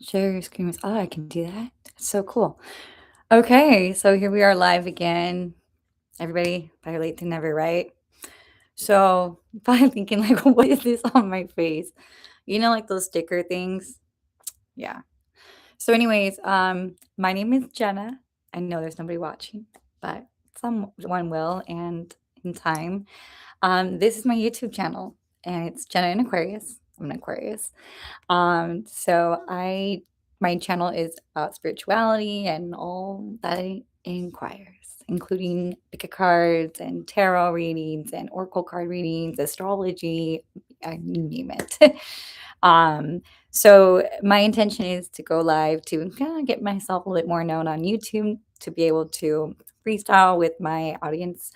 Share your screen with I can do that. That's so cool. Okay, so here we are live again. Everybody, better late than never, right? So, probably thinking like, what is this on my face? You know, like those sticker things? Yeah. So, anyways, my name is Jenna. I know there's nobody watching, but someone will, and in time. This is my YouTube channel, and it's Jenna and Aquarius. I'm an Aquarius. So my channel is about spirituality and all that it inquires, including pick a cards and tarot readings and oracle card readings, astrology, you name it. So my intention is to go live to kind of get myself a little bit more known on YouTube, to be able to freestyle with my audience,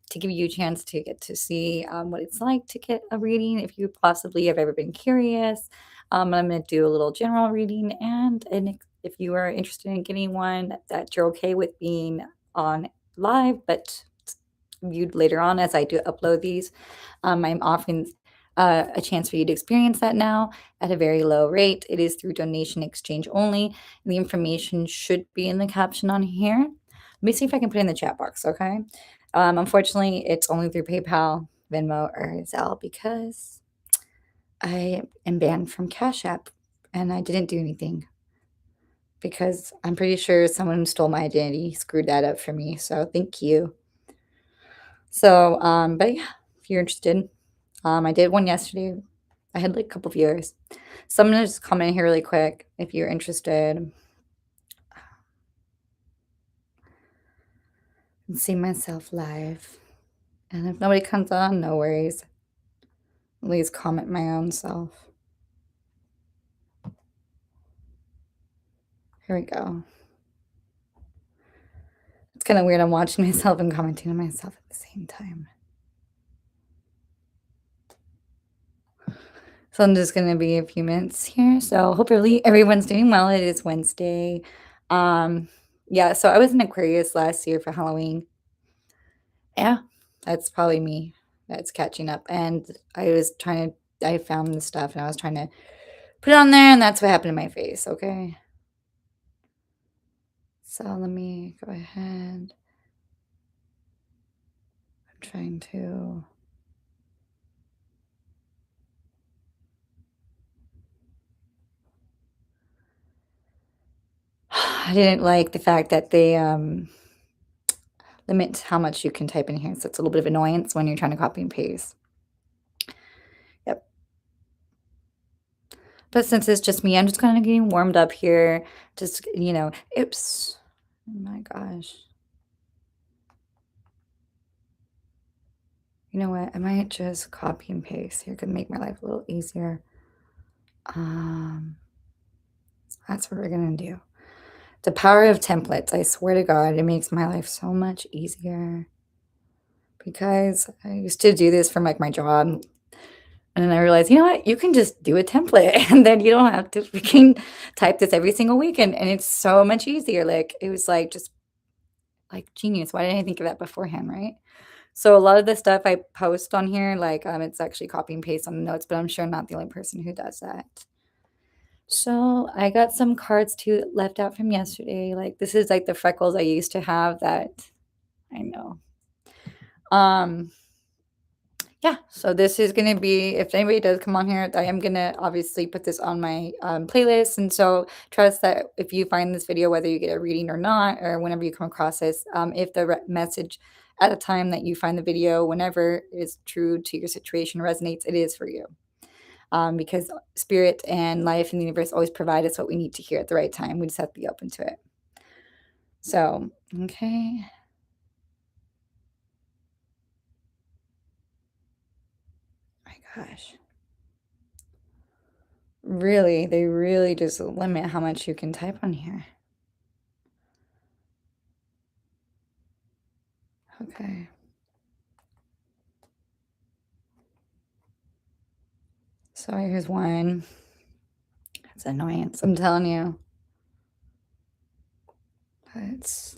to give you a chance to get to see what it's like to get a reading if you possibly have ever been curious. I'm going to do a little general reading, and if you are interested in getting one that you're okay with being on live but viewed later on as I do upload these, I'm offering a chance for you to experience that now at a very low rate. It is through donation exchange only. The information should be in the caption on here. Let me see if I can put it in the chat box, okay? Unfortunately, it's only through PayPal, Venmo, or Zelle because I am banned from Cash App, and I didn't do anything because I'm pretty sure someone stole my identity, screwed that up for me. So thank you. So, but yeah, if you're interested, I did one yesterday. I had like a couple viewers. So I'm gonna just comment here really quick if you're interested. And see myself live. And if nobody comes on, no worries. At least comment my own self. Here we go. It's kind of weird. I'm watching myself and commenting on myself at the same time. So I'm just going to be a few minutes here. So hopefully everyone's doing well. It is Wednesday. Yeah, so I was in Aquarius last year for Halloween. Yeah, that's probably me that's catching up. And I found the stuff and I was trying to put it on there, and that's what happened to my face, okay? So let me go ahead. I'm trying to... I didn't like the fact that they limit how much you can type in here, so it's a little bit of annoyance when you're trying to copy and paste. Yep. But since it's just me, I'm just kind of getting warmed up here. Just, oops. Oh my gosh. You know what? I might just copy and paste here. Could make my life a little easier. That's what we're going to do. The power of templates. I swear to God, it makes my life so much easier. Because I used to do this from like my job. And then I realized, you know what? You can just do a template and then you don't have to freaking type this every single week. And it's so much easier. Like, it was like just like genius. Why didn't I think of that beforehand, right? So a lot of the stuff I post on here, like it's actually copy and paste on the notes, but I'm sure I'm not the only person who does that. So I got some cards too left out from yesterday. Like, this is like the freckles I used to have that I know. Yeah, so this is going to be, if anybody does come on here, I am going to obviously put this on my playlist. And so trust that if you find this video, whether you get a reading or not, or whenever you come across this, if the message at the time that you find the video, whenever is true to your situation, resonates, it is for you. Because spirit and life and the universe always provide us what we need to hear at the right time. We just have to be open to it. So, okay. My gosh. Really, they really just limit how much you can type on here. Okay. So here's one. That's annoyance, I'm telling you. But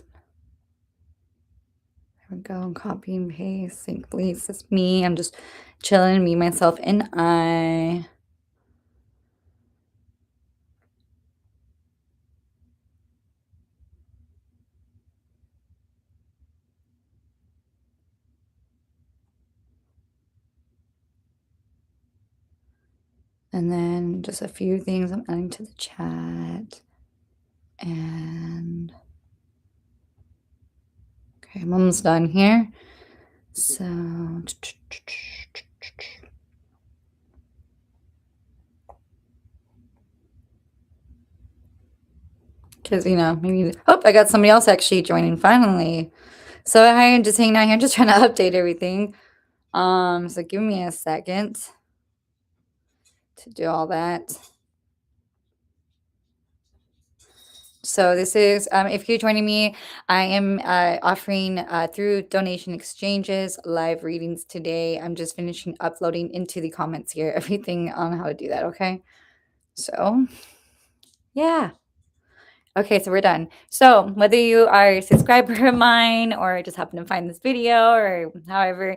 there we go. Copy and paste. Think, please, it's me. I'm just chilling, me, myself, and I. And then just a few things I'm adding to the chat. And okay, I'm almost done here. So because maybe I got somebody else actually joining finally. So I'm just hanging out here, just trying to update everything. So give me a second to do all that. So this is, if you're joining me, I am offering through donation exchanges live readings today. I'm just finishing uploading into the comments here everything on how to do that. Okay. So yeah. Okay, so we're done. So whether you are a subscriber of mine or just happen to find this video or however,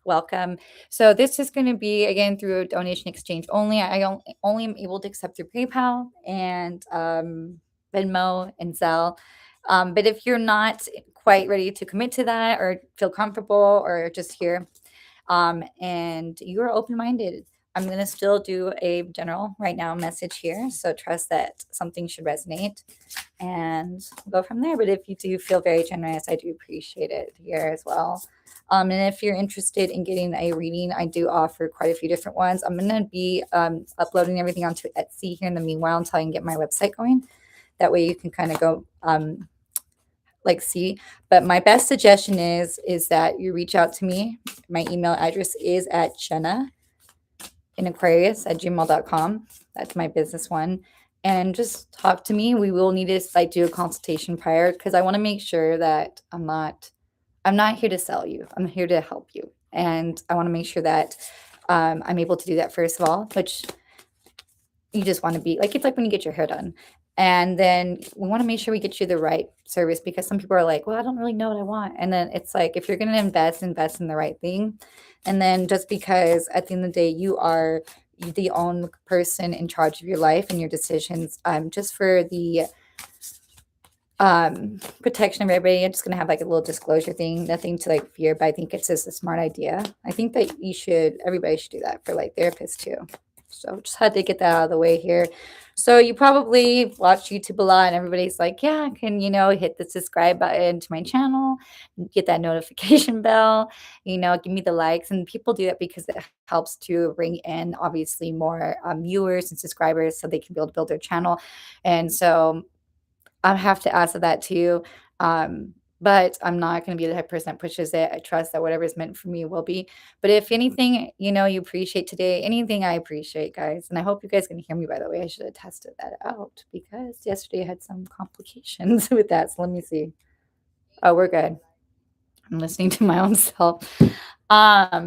welcome. So this is going to be, again, through a donation exchange only. I only am able to accept through PayPal and Venmo and Zelle. But if you're not quite ready to commit to that or feel comfortable or just here and you're open-minded, I'm going to still do a general right now message here. So trust that something should resonate and go from there. But if you do feel very generous, I do appreciate it here as well. And if you're interested in getting a reading, I do offer quite a few different ones. I'm going to be uploading everything onto Etsy here in the meanwhile until I can get my website going. That way you can kind of go see. But my best suggestion is that you reach out to me. My email address is at Jenna in Aquarius at gmail.com. That's my business one. And just talk to me. We will need to do a consultation prior because I want to make sure that I'm not here to sell you. I'm here to help you. And I want to make sure that I'm able to do that first of all, which you just want to be like, it's like when you get your hair done. And then we want to make sure we get you the right service because some people are like, well, I don't really know what I want. And then it's like, if you're going to invest in the right thing. And then just because at the end of the day, you are the only person in charge of your life and your decisions, just for the protection of everybody, I'm just going to have like a little disclosure thing, nothing to like fear, but I think it's just a smart idea. I think that everybody should do that for like therapists too. So just had to get that out of the way here. So you probably watch YouTube a lot and everybody's like, yeah, can hit the subscribe button to my channel, get that notification bell, give me the likes. And people do that because it helps to bring in obviously more viewers and subscribers so they can be able to build their channel. And so I have to ask that too. But I'm not going to be the type of person that pushes it. I trust that whatever is meant for me will be. But if anything, you appreciate today, anything I appreciate, guys. And I hope you guys can hear me, by the way. I should have tested that out because yesterday I had some complications with that. So let me see. Oh, we're good. I'm listening to my own self. I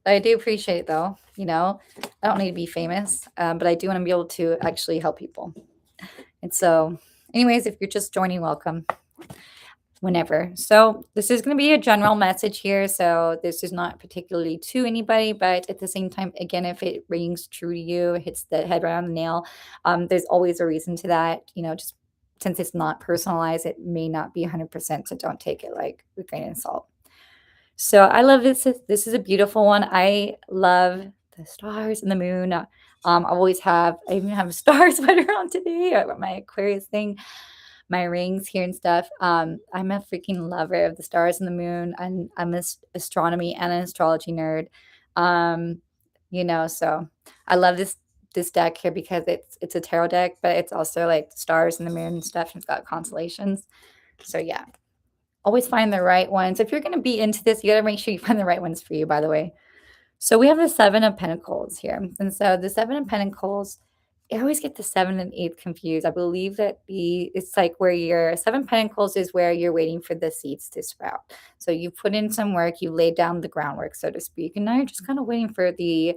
do appreciate it though. I don't need to be famous, but I do want to be able to actually help people. And so anyways, if you're just joining, welcome. Whenever. So this is going to be a general message here. So this is not particularly to anybody, but at the same time, again, if it rings true to you, hits the head right on the nail, there's always a reason to that. Just since it's not personalized, it may not be 100%. So don't take it like with grain of salt. So I love this. This is a beautiful one. I love the stars and the moon. I even have a star sweater on today. I got my Aquarius thing, my rings here and stuff. I'm a freaking lover of the stars and the moon, and I'm an astronomy and an astrology nerd. So I love this deck here because it's a tarot deck, but it's also like stars and the moon and stuff, and it's got constellations. So yeah, always find the right ones. If you're going to be into this, you got to make sure you find the right ones for you, by the way. So we have the Seven of Pentacles here. And so the Seven of Pentacles, I always get the 7 and 8 confused. I believe that it's like where your 7 Pentacles is where you're waiting for the seeds to sprout. So you put in some work, you laid down the groundwork, so to speak, and now you're just kind of waiting for the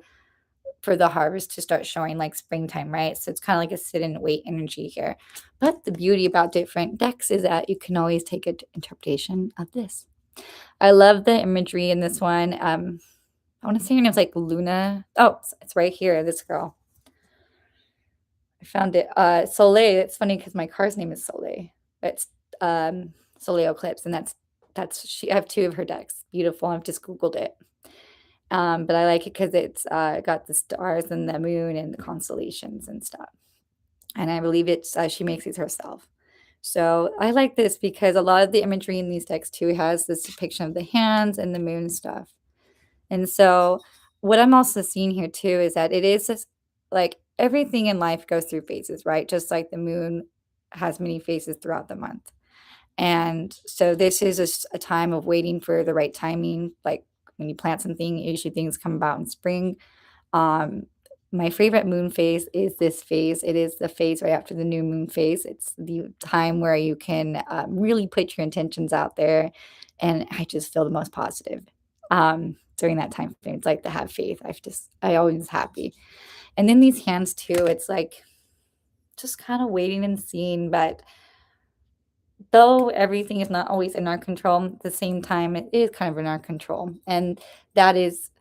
harvest to start showing, like springtime, right? So it's kind of like a sit and wait energy here. But the beauty about different decks is that you can always take an interpretation of this. I love the imagery in this one. I want to say her name's like Luna. Oh, it's right here, this girl. I found it. Soleil. It's funny because my car's name is Soleil. It's Soleil Eclipse, and that's I have 2 of her decks. Beautiful. I've just Googled it. But I like it because it's got the stars and the moon and the constellations and stuff. And I believe it's she makes these herself. So I like this because a lot of the imagery in these decks too has this depiction of the hands and the moon stuff. And so what I'm also seeing here too is that it is this, like, everything in life goes through phases, right? Just like the moon has many phases throughout the month. And so this is a time of waiting for the right timing. Like when you plant something, usually things come about in spring. Um, my favorite moon phase is this phase. It is the phase right after the new moon phase. It's the time where you can really put your intentions out there. And I just feel the most positive during that time frame. It's like to have faith. I always happy. And then these hands too, it's like just kind of waiting and seeing. But though everything is not always in our control, at the same time, it is kind of in our control. And that is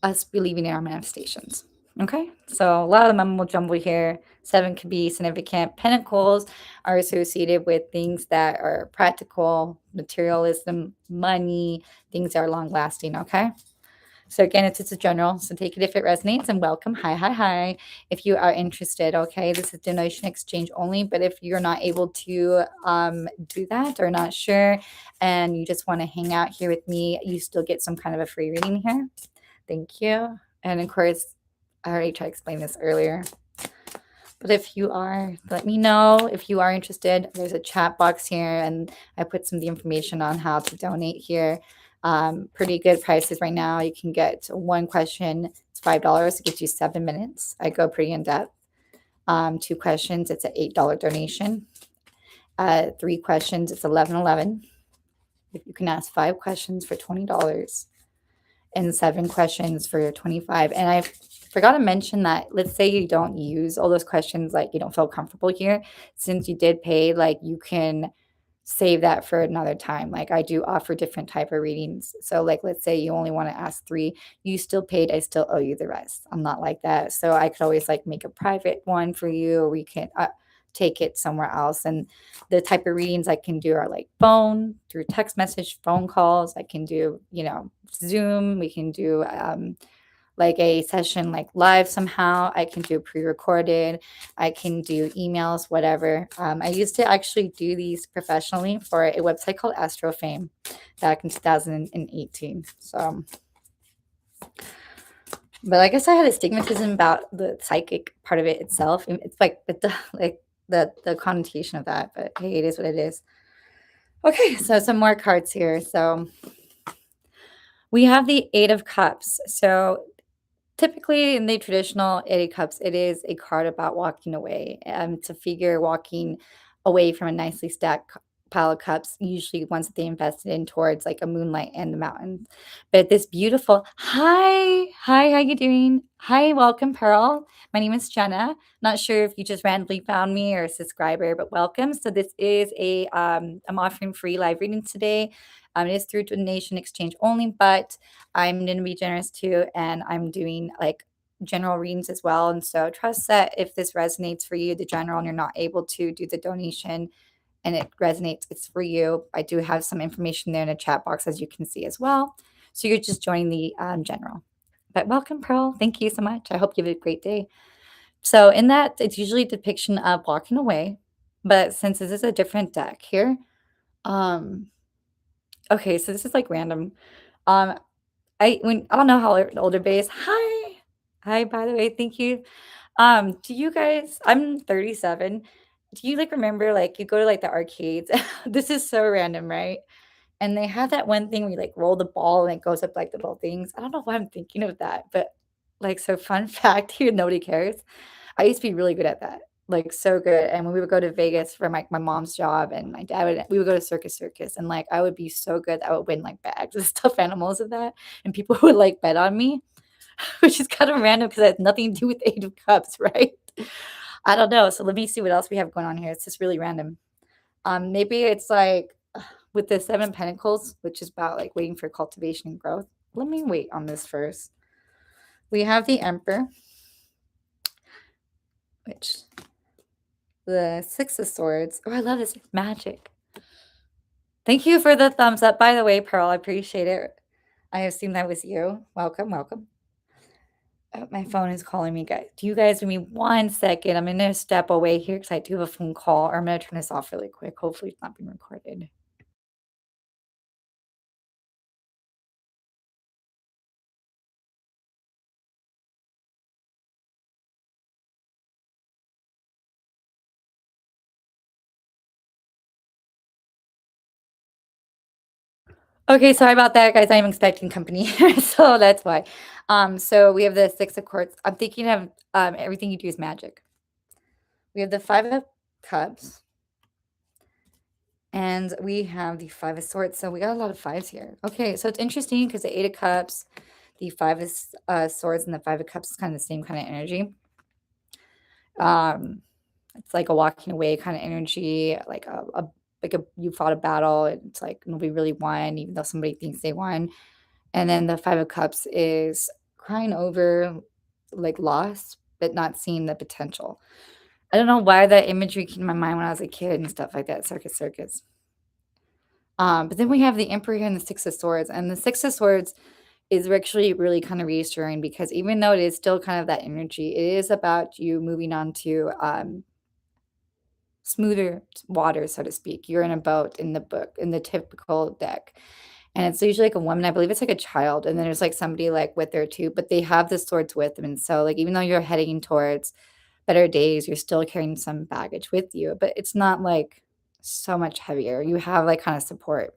us believing in our manifestations. Okay, so a lot of the mumbo jumbo here. 7 could be significant. Pentacles are associated with things that are practical, materialism, money, things that are long lasting. Okay, so again, it's a general, so take it if it resonates, and welcome. Hi. If you are interested, okay, this is donation exchange only, but if you're not able to do that or not sure and you just want to hang out here with me, you still get some kind of a free reading here. Thank you. And of course, I already tried to explain this earlier. But if you are, let me know if you are interested. There's a chat box here, and I put some of the information on how to donate here. Pretty good prices right now. You can get one question, it's $5. It gives you 7 minutes. I go pretty in depth. 2 questions, it's an $8 donation. 3 questions, it's $11.11. You can ask 5 questions for $20. And 7 questions for $25. And I forgot to mention that, let's say you don't use all those questions, like you don't feel comfortable here, since you did pay, like you can save that for another time. Like I do offer different type of readings. So like, let's say you only want to ask 3, you still paid, I still owe you the rest. I'm not like that. So I could always like make a private one for you, or we can take it somewhere else. And the type of readings I can do are like phone, through text message, phone calls. I can do, Zoom. We can do like a session like live somehow. I can do pre-recorded. I can do emails, whatever. I used to actually do these professionally for a website called AstroFame back in 2018. So, but I guess I had astigmatism about the psychic part of it itself. It's like the connotation of that, but hey, it is what it is. Okay, so some more cards here. So we have the 8 of Cups. So typically in the traditional 8 of Cups, it is a card about walking away. It's a figure walking away from a nicely stacked pile of cups, usually ones that they invested in towards like a moonlight and the mountains. But this beautiful, hi, how you doing? Hi, welcome, Pearl. My name is Jenna. Not sure if you just randomly found me or a subscriber, but welcome. So this is I'm offering free live readings today. It is through donation exchange only, but I'm going to be generous too, and I'm doing like general readings as well. And so trust that if this resonates for you, the general, and you're not able to do the donation and it resonates, it's for you. I do have some information there in the chat box, as you can see as well. So you're just joining the general. But welcome, Pearl. Thank you so much. I hope you have a great day. So in that, it's usually a depiction of walking away. But since this is a different deck here, okay, so this is like random. I don't know how older base. Hi, by the way, thank you. Do you guys? I'm 37. Do you like remember like you go to like the arcades? This is so random, right? And they have that one thing where you like roll the ball and it goes up like the little things. I don't know why I'm thinking of that, but like, so fun fact here, nobody cares. I used to be really good at that, like so good. And when we would go to Vegas for my mom's job, and my dad we would go to Circus, and like I would be so good that I would win like bags of stuffed animals of that, and people would like bet on me, which is kind of random because it has nothing to do with 8 of Cups, right? I don't know. So let me see what else we have going on here. It's just really random. Maybe it's like with the 7 Pentacles, which is about like waiting for cultivation and growth. Let me wait on this first. We have the Emperor, which the 6 of Swords. Oh, I love this. Magic. Thank you for the thumbs up, by the way, Pearl. I appreciate it. I assume that was you. Welcome, welcome. Oh, my phone is calling me, guys. Do you guys give me 1 second? I'm gonna step away here because I do have a phone call, or I'm gonna turn this off really quick. Hopefully, it's not being recorded. Okay, sorry about that, guys. I'm expecting company here, so that's why. So we have the Six of Courts. I'm thinking of everything you do is magic. We have the Five of Cups, and we have the Five of Swords. So we got a lot of fives here. Okay, so it's interesting because the Eight of Cups, the Five of Swords, and the Five of Cups is kind of the same kind of energy. It's like a walking away kind of energy, like you fought a battle. It's like nobody really won, even though somebody thinks they won. And then the Five of Cups is crying over like loss, but not seeing the potential. I don't know why that imagery came to my mind when I was a kid and stuff like that. Circus, circus. But then we have the Emperor here and the Six of Swords, and the Six of Swords is actually really kind of reassuring because even though it is still kind of that energy, it is about you moving on to smoother water, so to speak. You're in a boat in the book, in the typical deck. And it's usually like a woman, I believe it's like a child, and then there's like somebody like with her too, but they have the swords with them. And so like even though you're heading towards better days, you're still carrying some baggage with you, but it's not like so much heavier. You have like kind of support.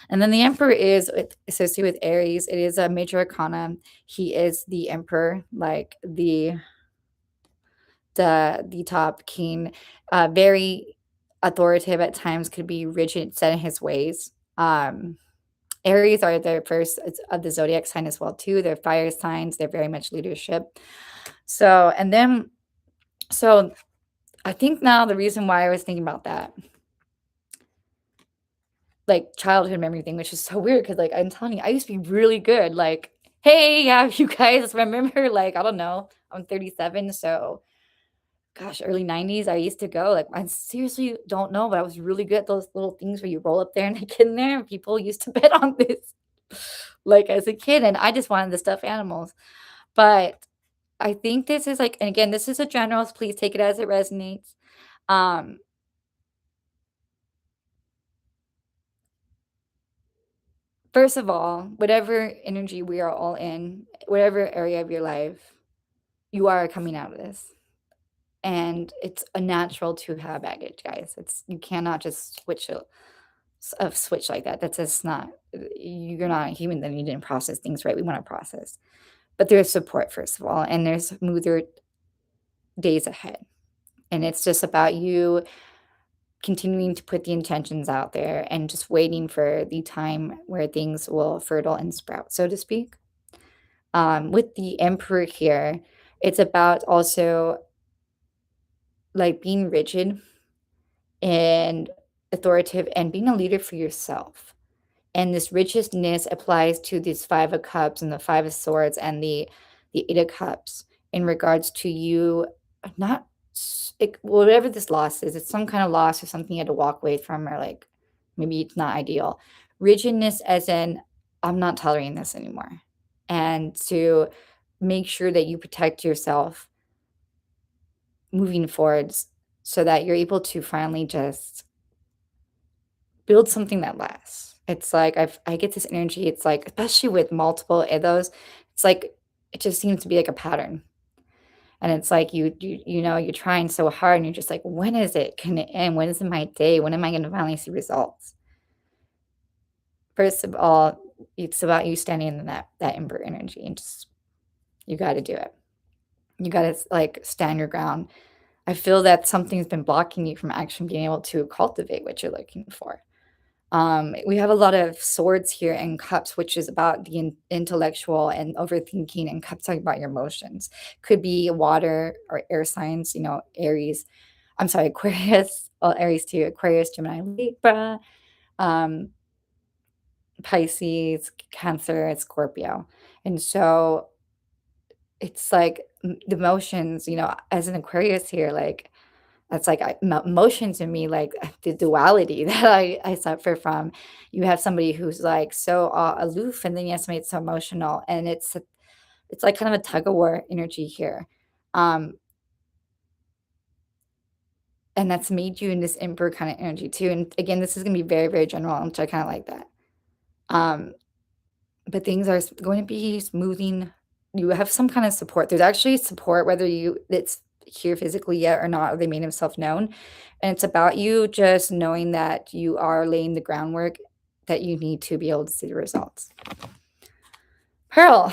And then the emperor is associated with Aries. It is a major arcana. He is the emperor, like the top king, very authoritative at times, could be rigid, set in his ways. Aries are the first of the zodiac sign as well too. They're fire signs. They're very much leadership. So and then so I think now the reason why I was thinking about that, like childhood memory thing, which is so weird because like I'm telling you, I used to be really good. Like, hey, yeah, you guys remember? Like, I don't know, I'm 37, so gosh, early 90s, I used to go, like, I seriously don't know, but I was really good at those little things where you roll up there and they get in there, and people used to bet on this, like, as a kid, and I just wanted the stuffed animals. But I think this is, like, and again, this is a general, so please take it as it resonates. Um, First of all, whatever energy we are all in, whatever area of your life, you are coming out of this. And it's a natural to have baggage, guys. It's you cannot just switch like that. That's just not you're not a human, then you didn't process things right. We want to process. But there's support, first of all, and there's smoother days ahead. And it's just about you continuing to put the intentions out there and just waiting for the time where things will fertile and sprout, so to speak. With the emperor here, it's about also like being rigid and authoritative and being a leader for yourself. And this rigidness applies to these Five of Cups and the Five of Swords and the Eight of Cups in regards to you not whatever this loss is, it's some kind of loss or something you had to walk away from, or like maybe it's not ideal. Rigidness as in I'm not tolerating this anymore. And to make sure that you protect yourself moving forwards so that you're able to finally just build something that lasts. It's like I get this energy, it's like, especially with multiple ethos, it's like it just seems to be like a pattern. And it's like you're trying so hard and you're just like, when is it gonna end? When is it my day? When am I gonna finally see results? First of all, it's about you standing in that ember energy and just you gotta do it. You gotta like stand your ground. I feel that something's been blocking you from actually being able to cultivate what you're looking for. We have a lot of swords here and cups, which is about the intellectual and overthinking, and cups talking about your emotions. Could be water or air signs, Aries. I'm sorry, Aquarius, well, Aries too, Aquarius, Gemini, Libra, um, Pisces, Cancer, and Scorpio. And so it's like the emotions, as an Aquarius here, like That's like emotions in me, like the duality that I suffer from. You have somebody who's like so aloof, and then you have somebody that's so emotional, and it's like kind of a tug of war energy here. Um, and that's made you in this emperor kind of energy too. And again, this is gonna be very, very general, which I kind of like that. Um, but things are going to be smoothing. You have some kind of support. There's actually support, whether it's here physically yet or not, or they made himself known. And it's about you just knowing that you are laying the groundwork that you need to be able to see the results. Pearl.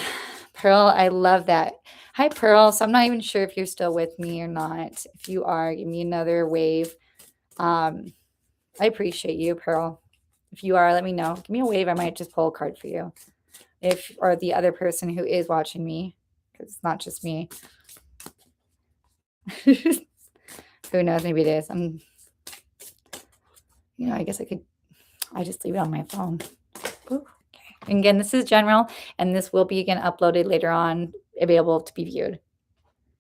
Pearl, I love that. Hi, Pearl. So I'm not even sure if you're still with me or not. If you are, give me another wave. I appreciate you, Pearl. If you are, let me know. Give me a wave. I might just pull a card for you. If or the other person who is watching me, because it's not just me. Who knows? Maybe it is. I guess I just leave it on my phone. Ooh, okay. And again, this is general, and this will be again uploaded later on, available to be viewed.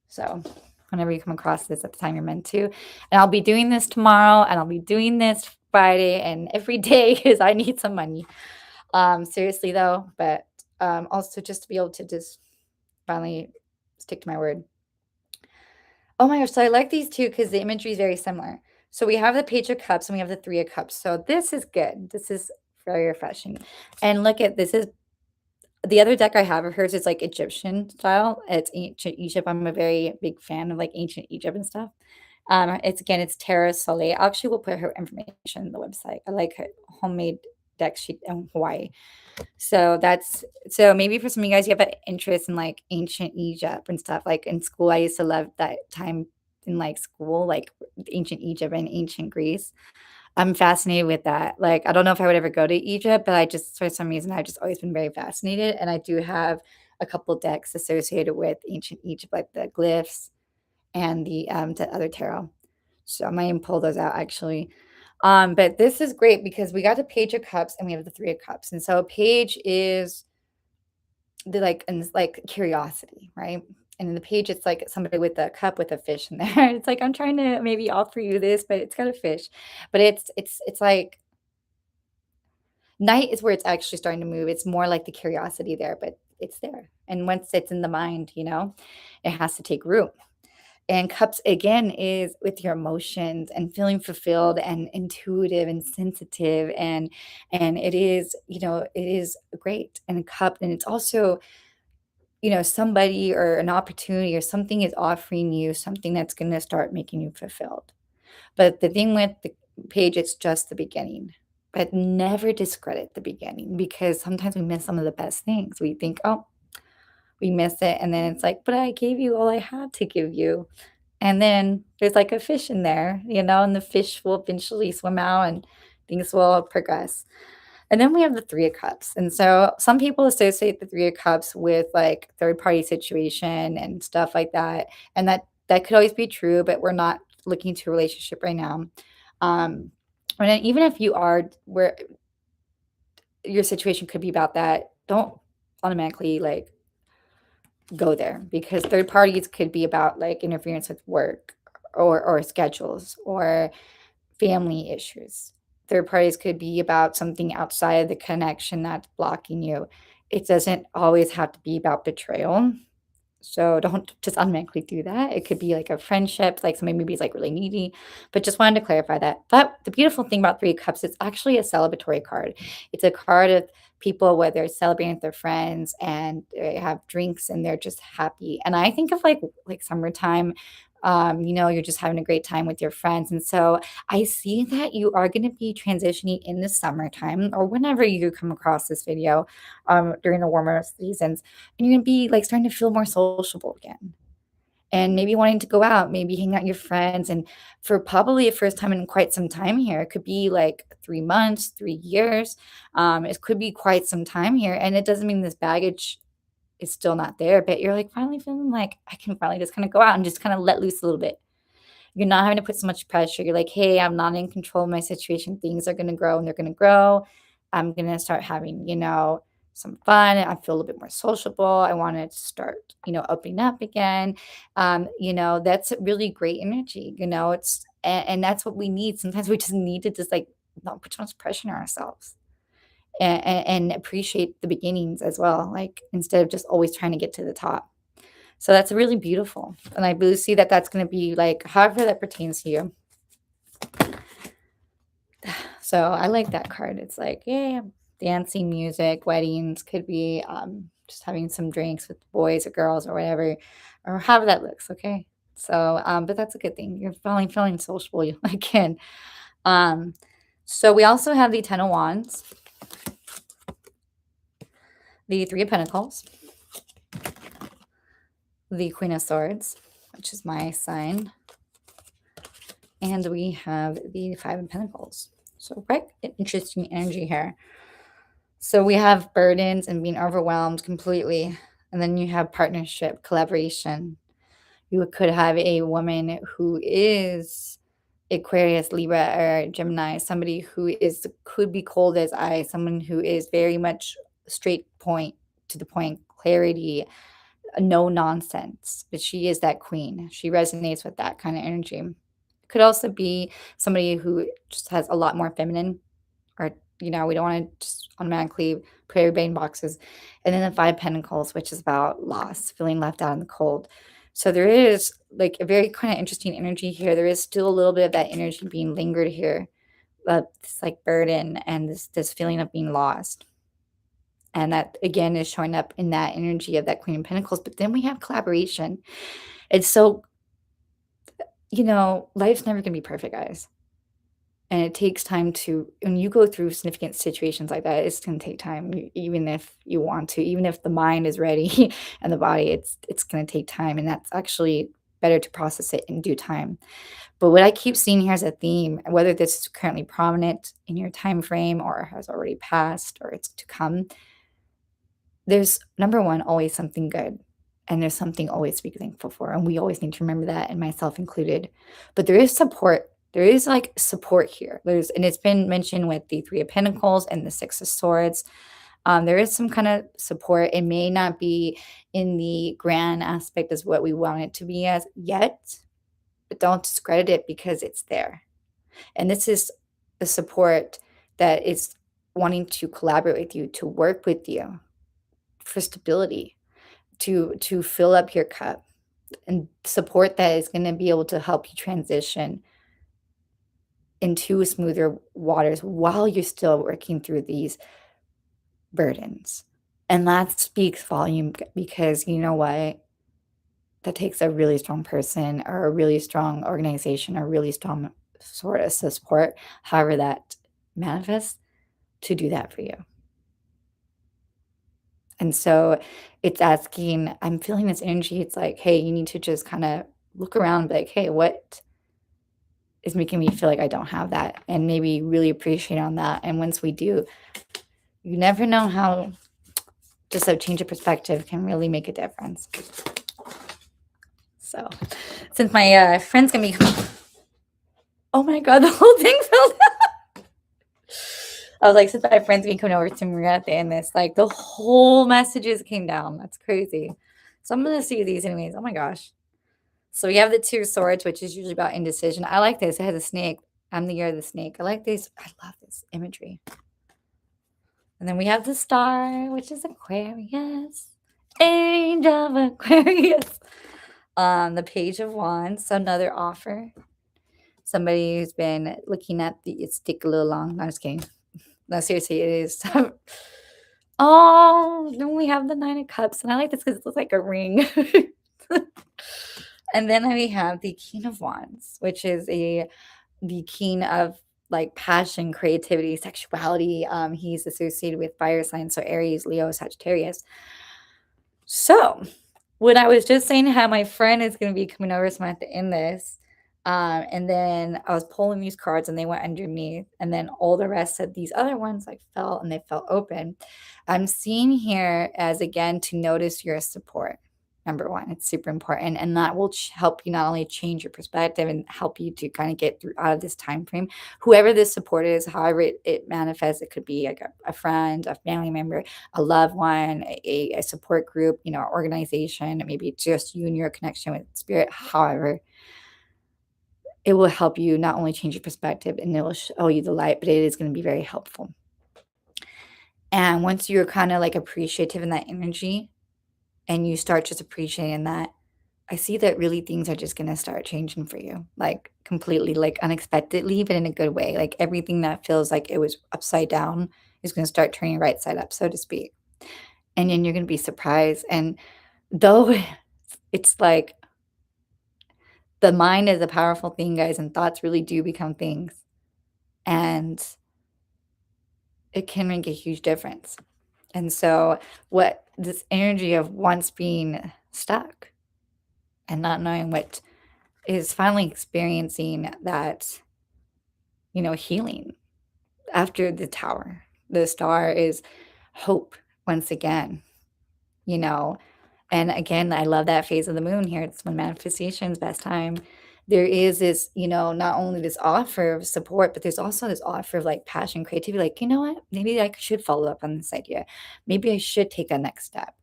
So whenever you come across this at the time you're meant to. And I'll be doing this tomorrow, and I'll be doing this Friday and every day because I need some money. Seriously though, but also just to be able to just finally stick to my word. Oh my gosh, so I like these two because the imagery is very similar. So we have the Page of Cups and we have the Three of Cups. So this is good. This is very refreshing. And look at this is the other deck I have of hers is like Egyptian style. It's ancient Egypt. I'm a very big fan of like ancient Egypt and stuff. It's 𝗕𝗘𝗧𝗪. Actually, we'll put her information on the website. I like her homemade deck sheet in Hawaii. So maybe for some of you guys, you have an interest in like ancient Egypt and stuff. Like in school, I used to love that time in like school, like ancient Egypt and ancient Greece. I'm fascinated with that. Like, I don't know if I would ever go to Egypt, but I just, for some reason, I've just always been very fascinated. And I do have a couple decks associated with ancient Egypt, like the glyphs and the other tarot. So I might even pull those out actually. But this is great because we got the Page of Cups and we have the Three of Cups. And so page is and it's like curiosity, right? And in the page, it's like somebody with a cup with a fish in there. It's like I'm trying to maybe offer you this, but it's got a fish. But it's like night is where it's actually starting to move. It's more like the curiosity there, but it's there. And once it's in the mind, it has to take root. And cups again is with your emotions and feeling fulfilled and intuitive and sensitive and it is, it is great. And a cup, and it's also, somebody or an opportunity or something is offering you something that's going to start making you fulfilled. But the thing with the page, it's just the beginning. But never discredit the beginning because sometimes we miss some of the best things. We think, oh, we miss it. And then it's like, but I gave you all I had to give you. And then there's like a fish in there, and the fish will eventually swim out and things will progress. And then we have the Three of Cups. And so some people associate the Three of Cups with like third party situation and stuff like that. And that could always be true, but we're not looking to a relationship right now. And then even if you are where your situation could be about that, don't automatically like go there because third parties could be about like interference with work or schedules or family issues. Third parties could be about something outside of the connection that's blocking you. It doesn't always have to be about betrayal. So don't just automatically do that. It could be like a friendship, like somebody maybe is like really needy, but just wanted to clarify that. But the beautiful thing about Three of Cups, it's actually a celebratory card. It's a card of people where they're celebrating with their friends and they have drinks and they're just happy. And I think of like summertime, you're just having a great time with your friends. And so I see that you are going to be transitioning in the summertime or whenever you come across this video during the warmer seasons, and you're going to be like starting to feel more sociable again. And maybe wanting to go out, maybe hang out with your friends. And for probably the first time in quite some time here, it could be like 3 months, 3 years. It could be quite some time here. And it doesn't mean this baggage is still not there, but you're like finally feeling like I can finally just kind of go out and just kind of let loose a little bit. You're not having to put so much pressure. You're like, hey, I'm not in control of my situation. Things are going to grow and they're going to grow. I'm going to start having, some fun. I feel a little bit more sociable. I want to start, opening up again. That's a really great energy. And that's what we need. Sometimes we just need to just like not put too much pressure on ourselves and appreciate the beginnings as well. Like instead of just always trying to get to the top. So that's really beautiful. And I really see that that's going to be like, however that pertains to you. So I like that card. It's like, yeah, dancing, music, weddings, could be just having some drinks with boys or girls or whatever, or however that looks. Okay. So, but that's a good thing. You're feeling sociable again. So we also have the Ten of Wands, the Three of Pentacles, the Queen of Swords, which is my sign, and we have the Five of Pentacles. So quite an interesting energy here. So we have burdens and being overwhelmed completely. And then you have partnership, collaboration. You could have a woman who is Aquarius, Libra, or Gemini, somebody who could be cold as ice, someone who is very much straight point, to the point, clarity, no nonsense. But she is that queen. She resonates with that kind of energy. Could also be somebody who just has a lot more feminine, or we don't want to just automatically put everybody in boxes. And then the Five of Pentacles, which is about loss, feeling left out in the cold. So there is like a very kind of interesting energy here. There is still a little bit of that energy being lingered here, this like burden and this feeling of being lost. And that again is showing up in that energy of that Queen of Pentacles. But then we have collaboration. It's so, life's never going to be perfect, guys. And it takes time when you go through significant situations like that, it's going to take time, even if you want to, even if the mind is ready and the body, it's going to take time. And that's actually better to process it in due time. But what I keep seeing here as a theme, whether this is currently prominent in your time frame or has already passed or it's to come, there's, number one, always something good. And there's something always to be thankful for. And we always need to remember that, and myself included. But there is support. There is like support here. And it's been mentioned with the Three of Pentacles and the Six of Swords. There is some kind of support. It may not be in the grand aspect as what we want it to be as yet, but don't discredit it because it's there. And this is a support that is wanting to collaborate with you, to work with you for stability, to fill up your cup, and support that is going to be able to help you transition into smoother waters while you're still working through these burdens. And that speaks volume, because you know what? That takes a really strong person or a really strong organization or really strong sort of support, however that manifests, to do that for you. And so it's asking, I'm feeling this energy. It's like, hey, you need to just kind of look around and be like, hey, what is making me feel like I don't have that? And maybe really appreciate on that. And once we do, you never know how just a change of perspective can really make a difference. So since my friend's going to be, oh my God, the whole thing fell down. I was like, since my friend's going to come over to me at the end, this, like the whole messages came down. That's crazy. So I'm going to see these anyways. Oh my gosh. So we have the Two of Swords, which is usually about indecision. I like this. It has a snake. I'm the year of the snake. I like this. I love this imagery. And then we have the Star, which is Aquarius. Angel of Aquarius. The Page of Wands. So another offer. Somebody who's been looking at it stick a little long. No, I'm just kidding. No, seriously, it is. Oh, then we have the Nine of Cups. And I like this because it looks like a ring. And then we have the King of Wands, which is the king of like passion, creativity, sexuality. He's associated with fire signs, so Aries, Leo, Sagittarius. So when I was just saying how my friend is going to be coming over, so I have to end this. And then I was pulling these cards and they went underneath, and then all the rest of these other ones like fell and they fell open. I'm seeing here as, again, to notice your support. Number one, it's super important, and that will help you not only change your perspective and help you to kind of get through out of this time frame. Whoever this support is, however it manifests, it could be like a friend, a family member, a loved one, a support group, organization, maybe just you and your connection with spirit. However, it will help you not only change your perspective and it will show you the light, but it is going to be very helpful. And once you're kind of like appreciative in that energy, and you start just appreciating that, I see that really things are just gonna start changing for you, like completely, like unexpectedly, but in a good way. Like everything that feels like it was upside down is gonna start turning right side up, so to speak. And then you're gonna be surprised. And though it's like the mind is a powerful thing, guys, and thoughts really do become things. And it can make a huge difference. And so, what this energy of once being stuck and not knowing what is finally experiencing that, healing after the tower. The star is hope once again, you know. And again, I love that phase of the moon here. It's when manifestation's best time. There is this, not only this offer of support, but there's also this offer of like passion, creativity. Like, you know what? Maybe I should follow up on this idea. Maybe I should take a next step.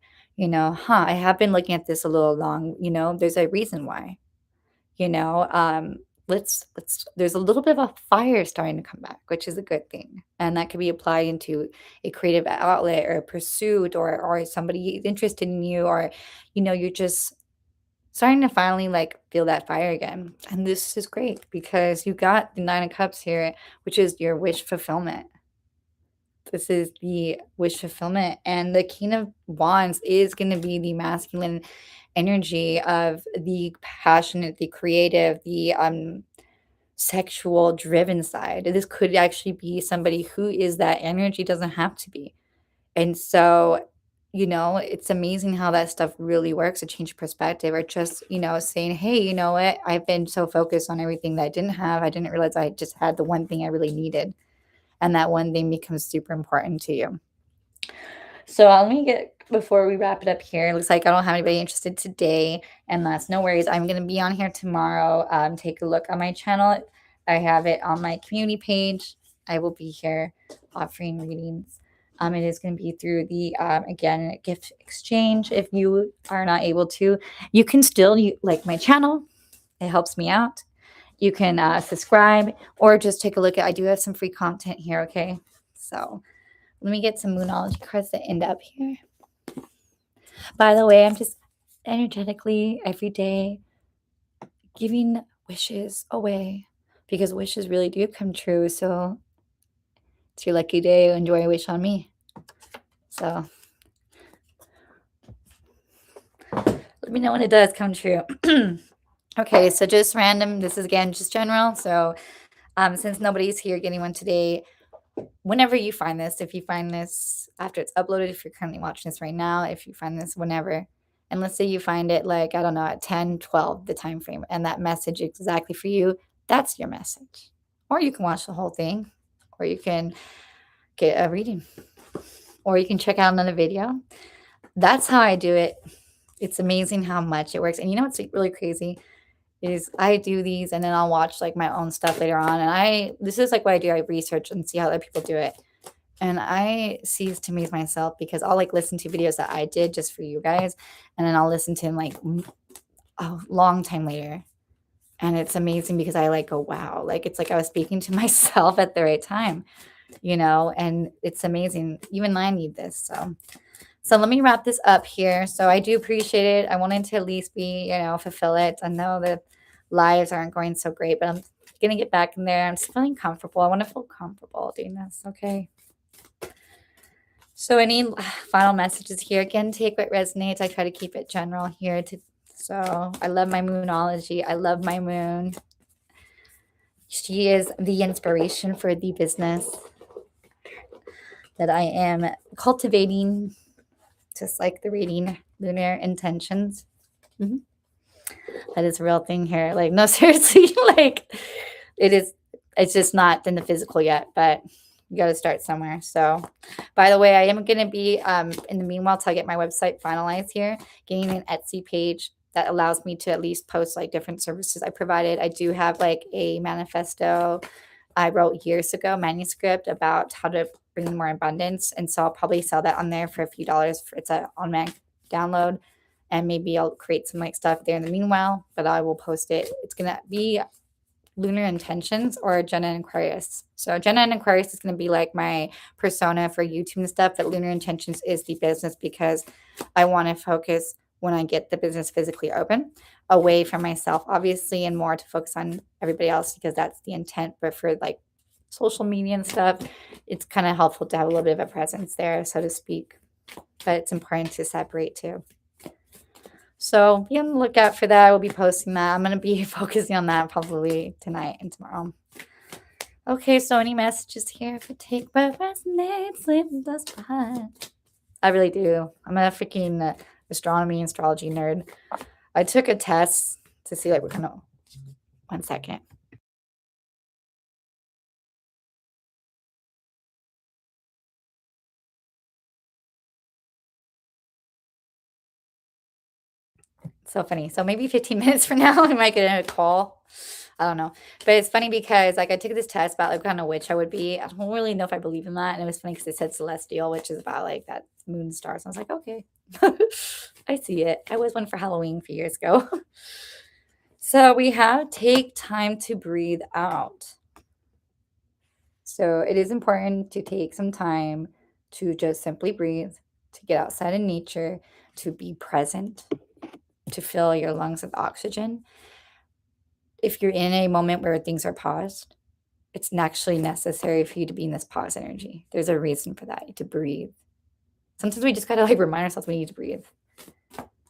I have been looking at this a little long, there's a reason why, you know, um, let's there's a little bit of a fire starting to come back, which is a good thing. And that could be applied into a creative outlet or a pursuit or somebody interested in you, or, you're just starting to finally like feel that fire again. And this is great because you got the Nine of Cups here, which is your wish fulfillment. This is the wish fulfillment. And the King of Wands is going to be the masculine energy of the passionate, the creative, the sexual driven side. This could actually be somebody who is that energy, doesn't have to be. And so, it's amazing how that stuff really works to change perspective, or just, saying, hey, you know what? I've been so focused on everything that I didn't have. I didn't realize I just had the one thing I really needed. And that one thing becomes super important to you. So let me before we wrap it up here, it looks like I don't have anybody interested today, and that's no worries. I'm going to be on here tomorrow. Take a look on my channel. I have it on my community page. I will be here offering readings. It is going to be through the, again, gift exchange. If you are not able to, you can still like my channel. It helps me out. You can subscribe or just take a look at, I do have some free content here, okay? So let me get some Moonology cards that end up here. By the way, I'm just energetically every day giving wishes away because wishes really do come true. So it's your lucky day. Enjoy a wish on me. So let me know when it does come true. Okay, so just random. This is, again, just general. So since nobody's here getting one today, whenever you find this, if you find this after it's uploaded, if you're currently watching this right now, if you find this whenever, and let's say you find it like, I don't know, at 10, 12, the time frame, and that message exactly for you, that's your message. Or you can watch the whole thing, or you can get a reading, or you can check out another video. That's how I do it. It's amazing how much it works. And you know what's really crazy is I do these and then I'll watch like my own stuff later on. And this is like what I do. I research and see how other people do it. And I cease to amaze myself because I'll like listen to videos that I did just for you guys. And then I'll listen to them like a long time later. And it's amazing because I like go, wow, like it's like I was speaking to myself at the right time, and it's amazing. Even I need this. So let me wrap this up here. So I do appreciate it. I wanted to at least be, fulfill it. I know that lives aren't going so great, but I'm going to get back in there. I'm just feeling comfortable. I want to feel comfortable doing this. Okay. So any final messages here? Again, take what resonates. I try to keep it general here. So I love my Moonology. I love my moon. She is the inspiration for the business that I am cultivating, just like the reading lunar intentions. That is a real thing here. Like, no, seriously, like it's just not in the physical yet, but You got to start somewhere. So, by the way, I am going to be, in the meanwhile, till I get my website finalized here, getting an Etsy page that allows me to at least post like different services I provided. I do have like a manifesto I wrote years ago, manuscript about how to bring more abundance. And so I'll probably sell that on there for a few dollars. It's an on-demand download. And maybe I'll create some like stuff there in the meanwhile, but I will post it. It's going to be lunar intentions or Jenna and Aquarius. So Jenna and Aquarius is going to be like my persona for YouTube and stuff, but lunar intentions is the business because I want to focus when I get the business physically open away from myself, obviously, and more to focus on everybody else because that's the intent. But for like social media and stuff, it's kind of helpful to have a little bit of a presence there, so to speak. But it's important to separate too. So be on the lookout for that. I will be posting that. I'm going to be focusing on that probably tonight and tomorrow. Okay, so any messages here for take what resonates, leave the spot. I really do. I'm a freaking astronomy and astrology nerd. I took a test to see like what kind of... One second. So funny. So maybe 15 minutes from now, I might get a call. I don't know. But it's funny because like I took this test about like what kind of witch I would be. I don't really know if I believe in that. And it was funny because it said celestial, which is about like that moon stars. I was like, okay, I see it. I was one for Halloween a few years ago. So we have take time to breathe out. So it is important to take some time to just simply breathe, to get outside in nature, to be present, to fill your lungs with oxygen. If you're in a moment where things are paused, it's actually necessary for you to be in this pause energy. There's a reason for that, to breathe. Sometimes we just got to like remind ourselves we need to breathe,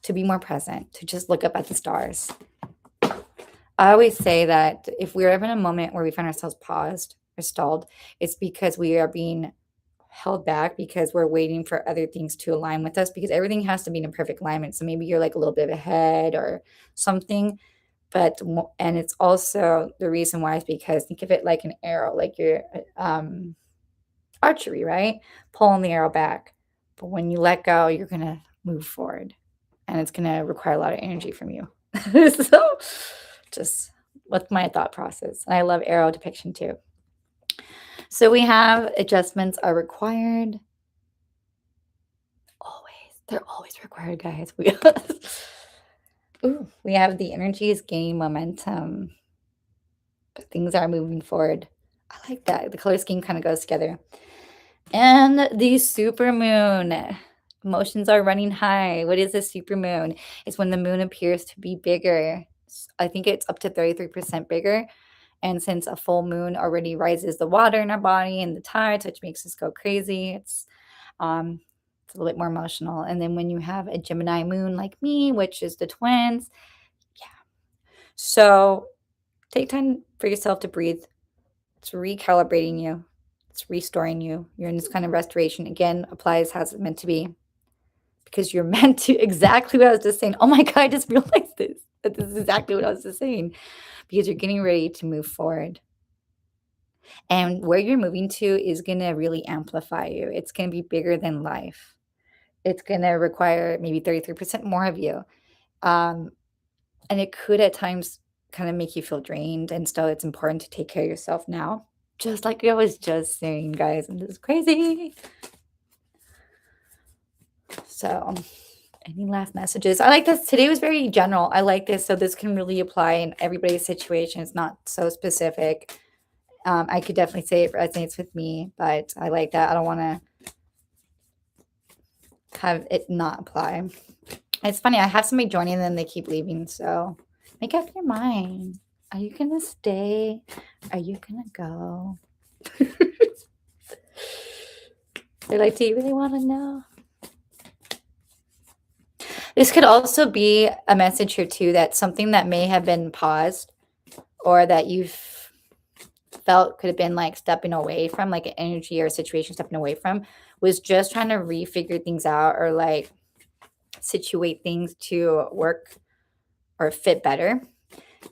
to be more present, to just look up at the stars. I always say that if we're ever in a moment where we find ourselves paused or stalled, it's because we are being held back because we're waiting for other things to align with us, because everything has to be in a perfect alignment. So maybe you're like a little bit ahead or something, and it's also the reason why is because think of it like an arrow, like your archery, right? Pulling the arrow back. But when you let go, you're going to move forward, and it's going to require a lot of energy from you. So just with my thought process. And I love arrow depiction too. So we have adjustments are required. Always. They're always required, guys. We have the energies gaining momentum. Things are moving forward. I like that. The color scheme kind of goes together. And the supermoon. Emotions are running high. What is a supermoon? It's when the moon appears to be bigger. I think it's up to 33% bigger. And since a full moon already rises the water in our body and the tides, which makes us go crazy, it's a little bit more emotional. And then when you have a Gemini moon like me, which is the twins, yeah. So take time for yourself to breathe. It's recalibrating you. It's restoring you. You're in this kind of restoration. Again, applies how it's meant to be. Because you're meant to, exactly what I was just saying. Oh my God, I just realized this. That this is exactly what I was just saying. Because you're getting ready to move forward. And where you're moving to is going to really amplify you. It's going to be bigger than life. It's going to require maybe 33% more of you. And it could at times kind of make you feel drained. And so it's important to take care of yourself now. Just like I was just saying, guys. And this is crazy. So any last messages? I like this. Today was very general. I like this. So this can really apply in everybody's situation. It's not so specific. I could definitely say it resonates with me, but I like that. I don't want to have it not apply. It's funny. I have somebody joining and then they keep leaving. So make up your mind. Are you going to stay? Are you going to go? They're like, do you really want to know? This could also be a message here too, that something that may have been paused or that you've felt could have been like stepping away from, like an energy or a situation stepping away from, was just trying to refigure things out or like situate things to work or fit better.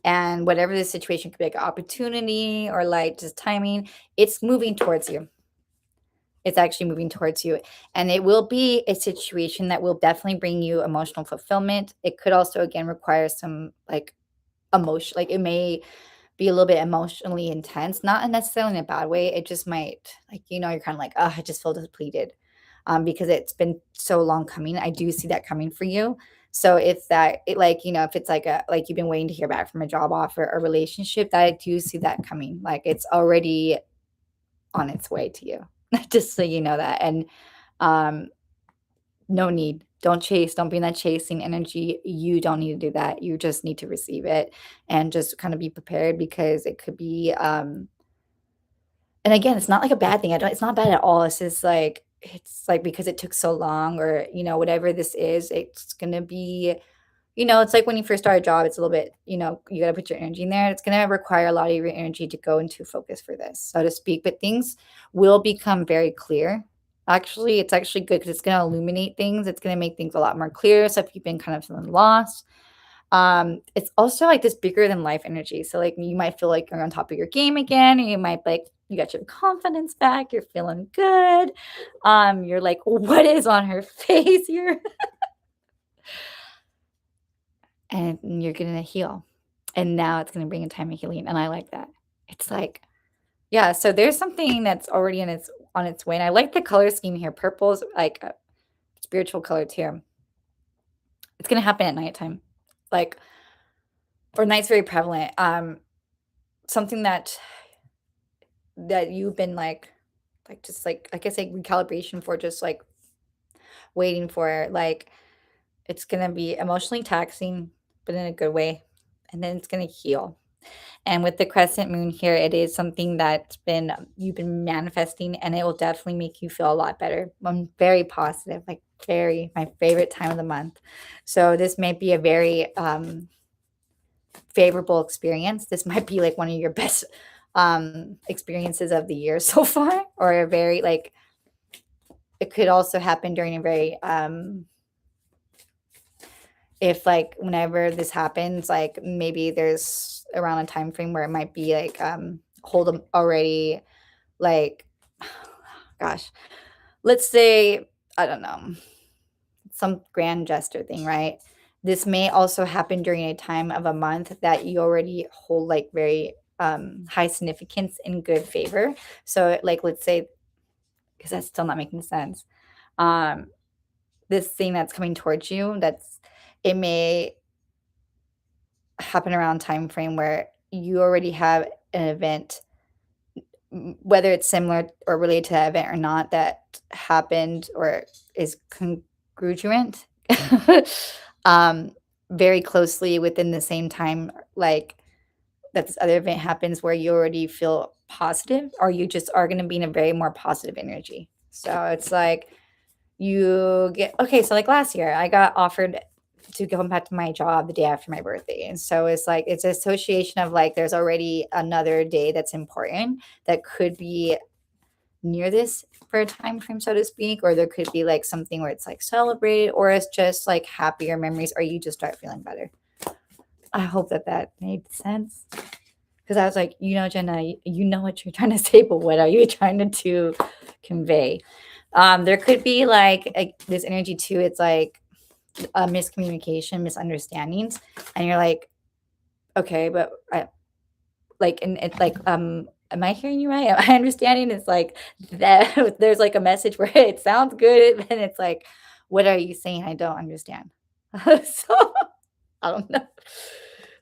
And whatever the situation could be, like an opportunity or like just timing, it's moving towards you. it's actually moving towards you. And it will be a situation that will definitely bring you emotional fulfillment. It could also, again, require some like emotion, like it may be a little bit emotionally intense, not necessarily in a bad way. It just might, like, you're kind of like, oh, I just feel depleted, because it's been so long coming. I do see that coming for you. So if that, like, if it's like like you've been waiting to hear back from a job offer or relationship, that I do see that coming. Like it's already on its way to you, just so you know that. And um, no need. Don't chase. Don't be in that chasing energy. You don't need to do that. You just need to receive it and just kind of be prepared, because it could be and again, it's not like a bad thing. I don't It's not bad at all. It's like because it took so long, or whatever this is, it's gonna be, it's like when you first start a job, it's a little bit, you gotta put your energy in there. It's gonna require a lot of your energy to go into focus for this, so to speak. But things will become very clear. Actually, it's actually good because it's gonna illuminate things. It's gonna make things a lot more clear. So if you've been kind of feeling lost, it's also like this bigger than life energy. So like you might feel like you're on top of your game again, and you might like you got your confidence back, you're feeling good. You're like, what is on her face here? And you're gonna heal. And now it's gonna bring a time of healing. And I like that. It's like, yeah, so there's something that's already on its way. And I like the color scheme here. Purple's like a spiritual color too. It's gonna happen at nighttime. Like, or night's very prevalent. Something that you've been like just like I guess like recalibration for, just like waiting for, like it's gonna be emotionally taxing, but in a good way. And then it's gonna heal. And with the crescent moon here, it is something that's been you've been manifesting, and it will definitely make you feel a lot better. I'm very positive, like very my favorite time of the month. So this may be a very favorable experience. This might be like one of your best experiences of the year so far, or a very like it could also happen during a very if like whenever this happens, like maybe there's around a time frame where it might be like hold them already, like gosh, let's say, I don't know, some grand gesture thing, right? This may also happen during a time of a month that you already hold like very high significance in good favor. So like let's say, because that's still not making sense, um this thing that's coming towards you, it may happen around time frame where you already have an event, whether it's similar or related to that event or not, that happened or is congruent um, very closely within the same time, like that this other event happens, where you already feel positive, or you just are going to be in a very more positive energy. So it's like you get okay. So like last year, I got offered to go back to my job the day after my birthday. And so it's like it's an association of like there's already another day that's important that could be near this for a time frame, so to speak, or there could be like something where it's like celebrated, or it's just like happier memories, or you just start feeling better. I hope that made sense. Because I was like, Jenna, you know what you're trying to say, but what are you trying to convey? There could be like this energy too. It's like miscommunication, misunderstandings, and you're like, okay, but and it's like, am I hearing you right? Am I understanding? It's like that there's like a message where it sounds good, and it's like, what are you saying? I don't understand. So I don't know.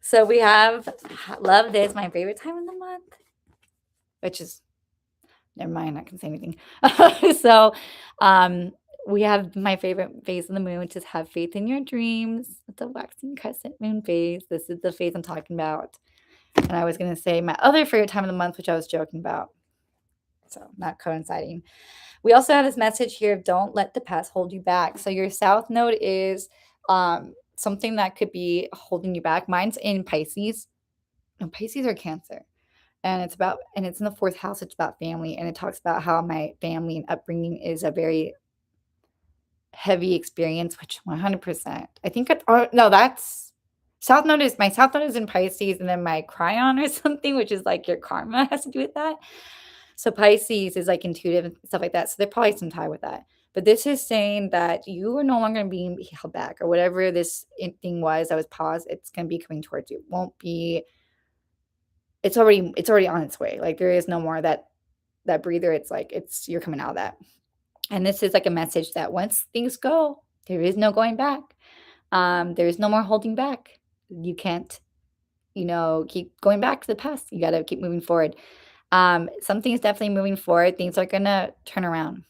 So we have love this, my favorite time of the month, which is never mind, I can say anything. So we have my favorite phase of the moon, which is have faith in your dreams. It's a waxing crescent moon phase. This is the phase I'm talking about. And I was going to say my other favorite time of the month, which I was joking about. So not coinciding. We also have this message here of don't let the past hold you back. So your south node is something that could be holding you back. Mine's in Pisces. No, Pisces or Cancer. And it's in the fourth house. It's about family. And it talks about how my family and upbringing is a very heavy experience, which 100%. I think no, that's my south node is in Pisces, and then my Cryon or something, which is like your karma has to do with that. So Pisces is like intuitive and stuff like that. So there's probably some tie with that. But this is saying that you are no longer being held back, or whatever this thing was that was paused. It's going to be coming towards you. Won't be. It's already on its way. Like there is no more that breather. It's like you're coming out of that. And this is like a message that once things go, there is no going back. There is no more holding back. You can't, keep going back to the past. You got to keep moving forward. Something's definitely moving forward. Things are gonna turn around.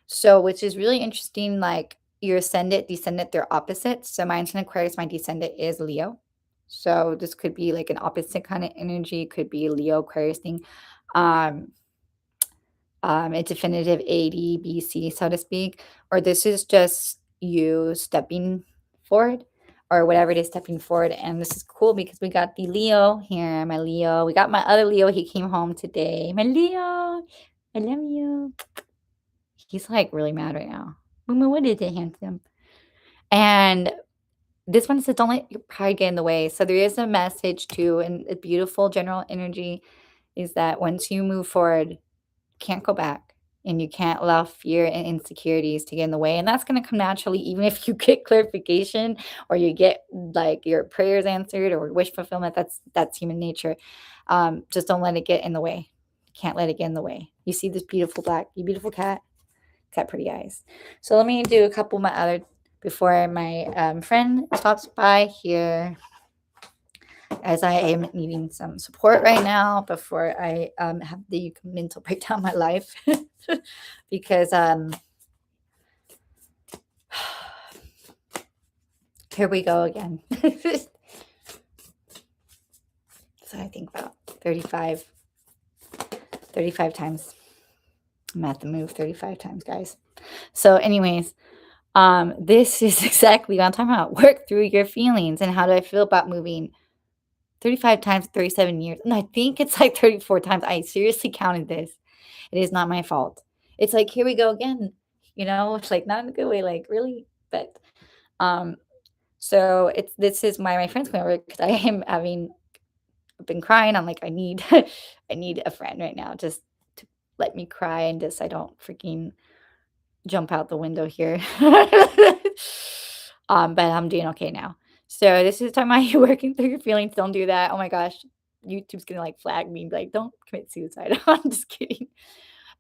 So, which is really interesting. Like your ascendant, descendant, they're opposites. So mine's an Aquarius. My descendant is Leo. So this could be like an opposite kind of energy. Could be a Leo Aquarius thing. Um, a definitive A, D, B, C, so to speak, or this is just you stepping forward, or whatever it is, stepping forward. And this is cool because we got the Leo here, my Leo. We got my other Leo. He came home today. My Leo, I love you. He's like really mad right now. Mama, what is it, handsome? And this one says, don't let your pride get in the way. So there is a message too, and a beautiful general energy is that once you move forward, can't go back, and you can't allow fear and insecurities to get in the way. And that's going to come naturally, even if you get clarification or you get like your prayers answered or wish fulfillment. That's human nature. Just don't let it get in the way. Can't let it get in the way. You see this beautiful you beautiful cat, got pretty eyes. So let me do a couple of my other before my friend stops by here, as I am needing some support right now before I have the mental breakdown of my life. Because here we go again. So I think about 35 times. I'm at the move 35 times, guys. So anyways, this is exactly what I'm talking about. Work through your feelings. And how do I feel about moving 35 times, 37 years? And I think it's like 34 times. I seriously counted this. It is not my fault. It's like, here we go again. It's like not in a good way, like really. But so this is my friend's coming over because I've been crying. I'm like, I need a friend right now, just to let me cry and just I don't freaking jump out the window here. But I'm doing okay now. So this is talking about you working through your feelings. Don't do that. Oh my gosh. YouTube's gonna like flag me and be like, don't commit suicide. I'm just kidding.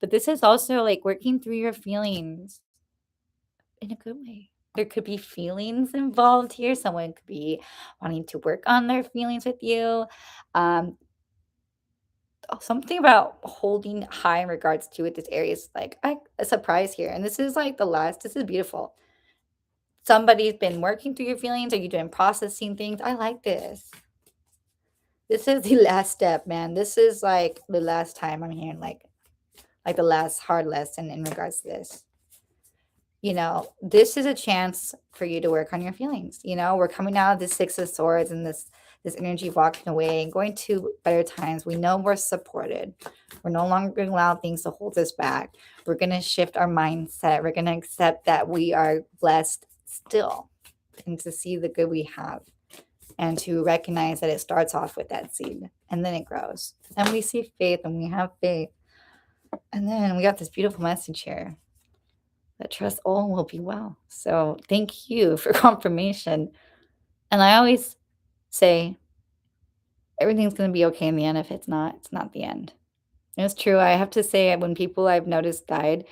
But this is also like working through your feelings in a good way. There could be feelings involved here. Someone could be wanting to work on their feelings with you. Um, Something about holding high in regards to it. This area is like a surprise here. And this is like this is beautiful. Somebody's been working through your feelings. Are you doing processing things? I like this. This is the last step, man. This is like the last time I'm hearing like the last hard lesson in regards to this. This is a chance for you to work on your feelings. We're coming out of the Six of Swords and this energy walking away and going to better times. We know we're supported. We're no longer going to allow things to hold us back. We're going to shift our mindset. We're going to accept that we are blessed still, and to see the good we have, and to recognize that it starts off with that seed and then it grows. And we see faith and we have faith. And then we got this beautiful message here that trust all will be well. So thank you for confirmation. And I always say everything's going to be okay in the end. If it's not the end. And it's true. I have to say, when people I've noticed died,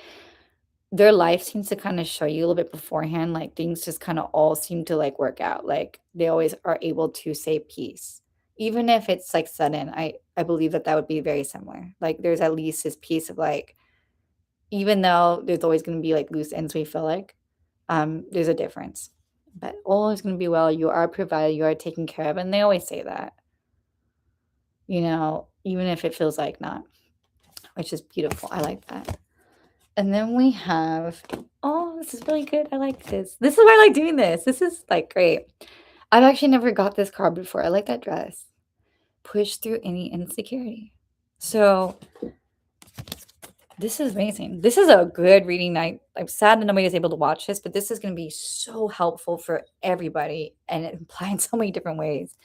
their life seems to kind of show you a little bit beforehand. Like things just kind of all seem to like work out. Like they always are able to say peace. Even if it's like sudden, I believe that would be very similar. Like there's at least this piece of like, even though there's always going to be like loose ends, we feel like there's a difference. But all is going to be well. You are provided. You are taken care of. And they always say that, even if it feels like not, which is beautiful. I like that. And then we have, this is really good. I like this. This is why I like doing this. This is like great. I've actually never got this card before. I like that dress. Push through any insecurity. So this is amazing. This is a good reading night. I'm sad that nobody was able to watch this, but this is going to be so helpful for everybody, and it applies in so many different ways.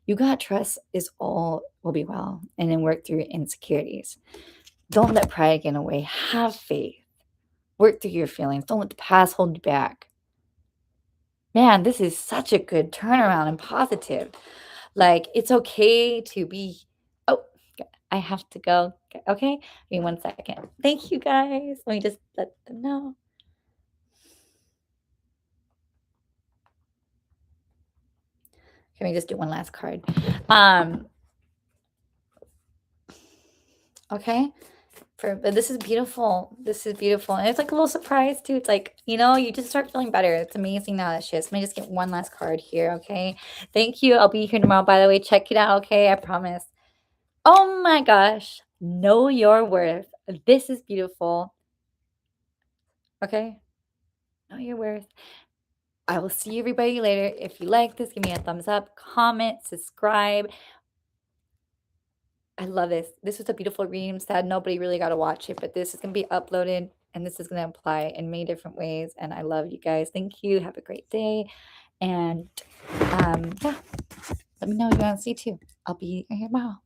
You got trust is all will be well, and then work through insecurities. Don't let pride get in the way. Have faith. Work through your feelings. Don't let the past hold you back. Man, this is such a good turnaround and positive. Like, it's okay to be, oh, I have to go. Okay, give me 1 second. Thank you guys. Let me just let them know. Can we just do one last card? Okay. But this is beautiful. This is beautiful. And it's like a little surprise too. It's like, you know, you just start feeling better. It's amazing now that shit. Let me just get one last card here. Okay. Thank you. I'll be here tomorrow, by the way. Check it out. Okay. I promise. Oh my gosh. Know your worth. This is beautiful. Okay. Know your worth. I will see everybody later. If you like this, give me a thumbs up, comment, subscribe. I love this. This was a beautiful reading. I'm sad nobody really got to watch it, but this is going to be uploaded and this is going to apply in many different ways. And I love you guys. Thank you. Have a great day. And yeah, let me know if you want to see too. I'll be here tomorrow.